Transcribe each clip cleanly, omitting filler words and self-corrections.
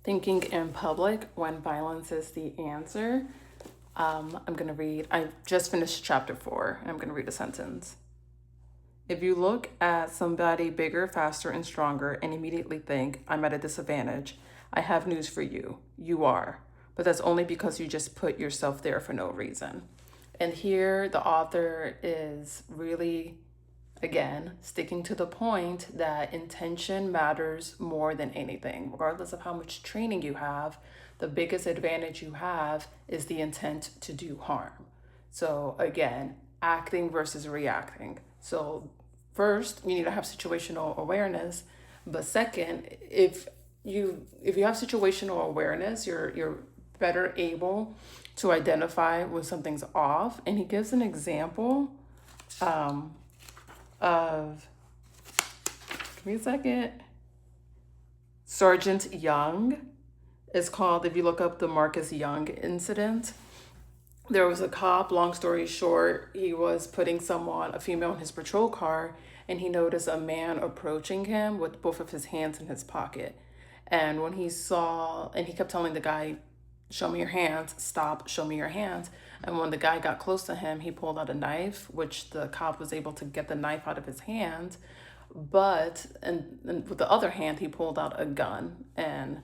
Thinking in public when violence is the answer. I'm going to read, I just finished chapter 4, and I'm going to read a sentence. If you look at somebody bigger, faster, and stronger and immediately think, I'm at a disadvantage, I have news for you. You are. But that's only because you just put yourself there for no reason. And here, the author is really, again, sticking to the point that intention matters more than anything. Regardless of how much training you have, the biggest advantage you have is the intent to do harm. So, again, acting versus reacting. So, first, you need to have situational awareness. But second, if you have situational awareness, you're better able to identify when something's off. And he gives an example of, give me a second, Sergeant Young. Is called, if you look up the Marcus Young incident, there was a cop, long story short, he was putting someone, a female, in his patrol car, and he noticed a man approaching him with both of his hands in his pocket. And when he saw, and he kept telling the guy, show me your hands, stop, show me your hands. And when the guy got close to him, he pulled out a knife, which the cop was able to get the knife out of his hand. But, and with the other hand, he pulled out a gun and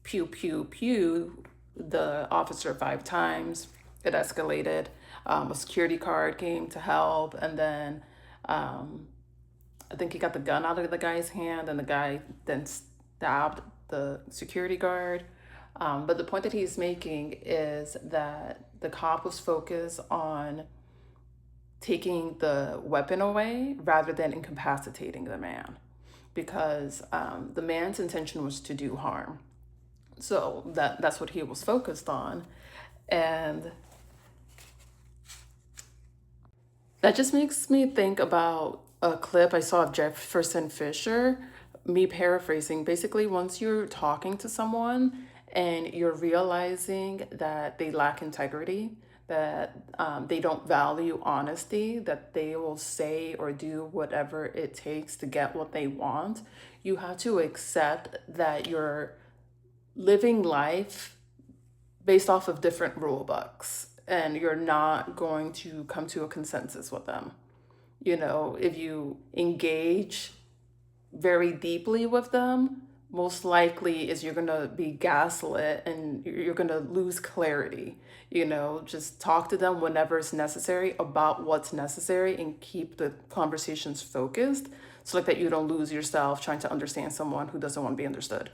pew, pew, pew, the officer 5 times. It escalated. A security guard came to help. And then I think he got the gun out of the guy's hand, and the guy then stabbed the security guard. But the point that he's making is that the cop was focused on taking the weapon away rather than incapacitating the man, because the man's intention was to do harm. So that's what he was focused on. And that just makes me think about a clip I saw of Jefferson Fisher, me paraphrasing. Basically, once you're talking to someone and you're realizing that they lack integrity, that they don't value honesty, that they will say or do whatever it takes to get what they want, you have to accept that you're living life based off of different rule books, and you're not going to come to a consensus with them. If you engage very deeply with them, most likely is you're going to be gaslit and you're going to lose clarity. Just talk to them whenever it's necessary about what's necessary, and keep the conversations focused so like that you don't lose yourself trying to understand someone who doesn't want to be understood.